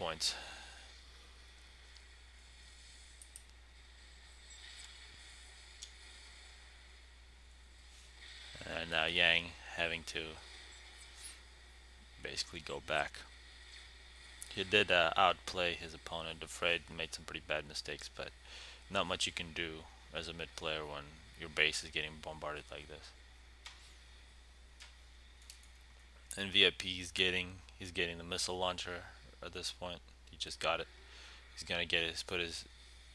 points. And now Yang having to basically go back. He did outplay his opponent. Afraid made some pretty bad mistakes, but not much you can do as a mid player when your base is getting bombarded like this. And VIP he's getting the missile launcher at this point. He just got it. He's gonna put his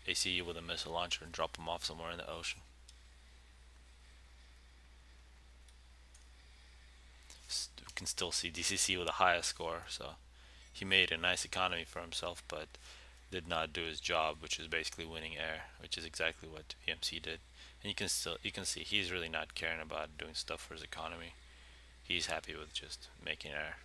ACU with a missile launcher and drop him off somewhere in the ocean. You can still see DCC with the highest score, so he made a nice economy for himself, but did not do his job, which is basically winning air, which is exactly what VMC did. And you can see he's really not caring about doing stuff for his economy. He's happy with just making air.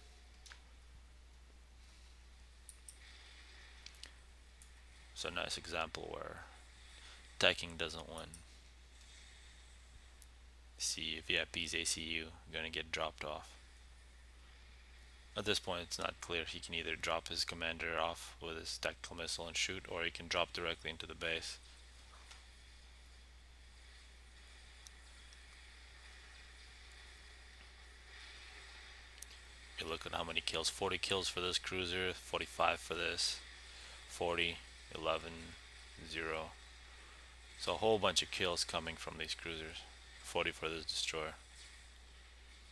So nice example where attacking doesn't win. See VIP's ACU gonna get dropped off. At this point it's not clear. He can either drop his commander off with his tactical missile and shoot, or he can drop directly into the base. You look at how many kills. 40 kills for this cruiser, 45 for this, 40, 11, 0. So a whole bunch of kills coming from these cruisers. 40 for this destroyer.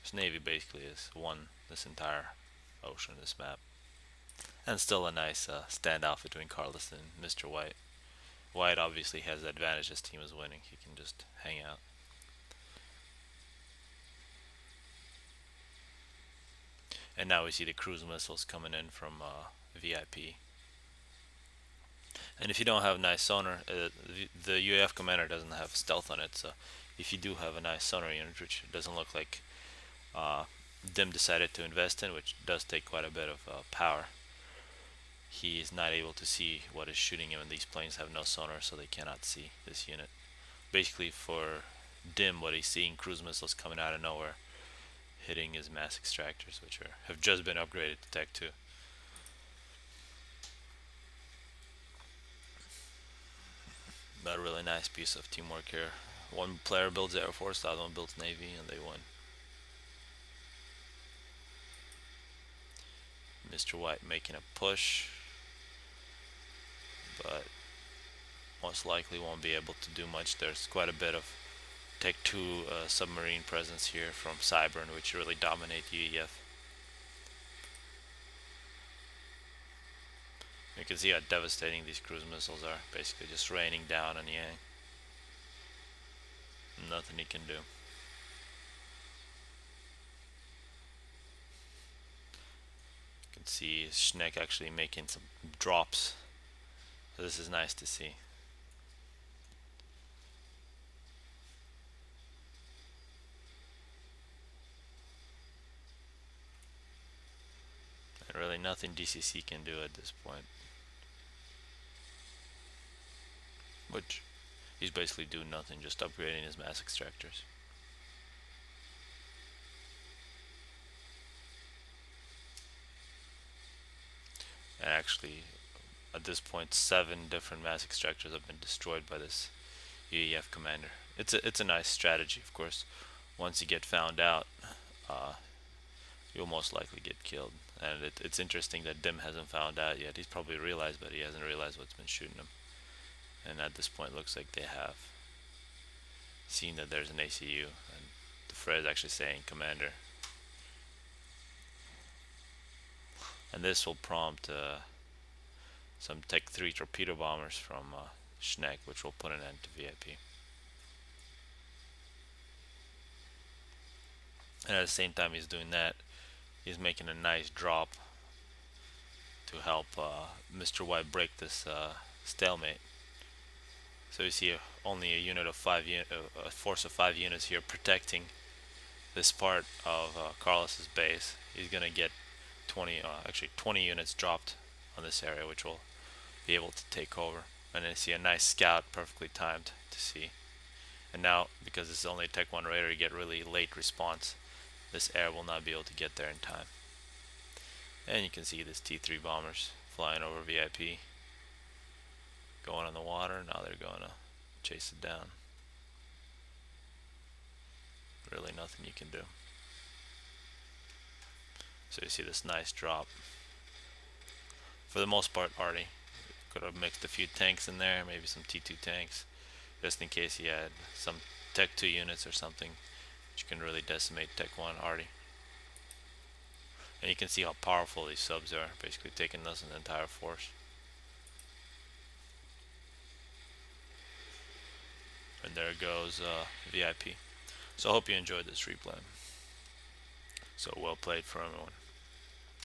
This navy basically has won this entire ocean, this map. And still a nice standoff between Carlos and Mr. White. White obviously has the advantage. His team is winning. He can just hang out. And now we see the cruise missiles coming in from VIP. And if you don't have nice sonar, the UAF commander doesn't have stealth on it, so if you do have a nice sonar unit, which doesn't look like Dim decided to invest in, which does take quite a bit of power, he is not able to see what is shooting him, and these planes have no sonar, so they cannot see this unit. Basically for Dim, what he's seeing, cruise missiles coming out of nowhere, hitting his mass extractors, which have just been upgraded to Tech 2. But a really nice piece of teamwork here. One player builds Air Force, the other one builds Navy, and they win. Mr. White making a push, but most likely won't be able to do much. There's quite a bit of Tech 2 submarine presence here from Cybern, which really dominate UEF. You can see how devastating these cruise missiles are, basically just raining down on Yang. Nothing he can do. You can see Schneck actually making some drops, so this is nice to see. And really nothing DCC can do at this point. Which he's basically doing nothing, just upgrading his mass extractors. And actually, at this point, 7 different mass extractors have been destroyed by this UEF commander. It's a nice strategy, of course. Once you get found out, you'll most likely get killed. And it's interesting that Dim hasn't found out yet. He's probably realized, but he hasn't realized what's been shooting him. And at this point looks like they have seen that there's an ACU, and the Fred is actually saying commander. And this will prompt some Tech 3 torpedo bombers from Schneck, which will put an end to VIP. And at the same time he's doing that, he's making a nice drop to help Mr. White break this stalemate. So you see only a unit of 5 a force of 5 units here protecting this part of Carlos's base. He's gonna get 20 units dropped on this area, which will be able to take over. And then you see a nice scout, perfectly timed to see. And now, because this is only a Tech 1 radar, you get really late response. This air will not be able to get there in time. And you can see this T3 bombers flying over VIP, going on the water. Now they're going to chase it down. Really nothing you can do. So you see this nice drop. For the most part, Artie could have mixed a few tanks in there, maybe some T2 tanks, just in case he had some Tech 2 units or something, which can really decimate Tech 1 Artie. And you can see how powerful these subs are, basically taking us an entire force. And there goes VIP. So I hope you enjoyed this replay. So well played for everyone.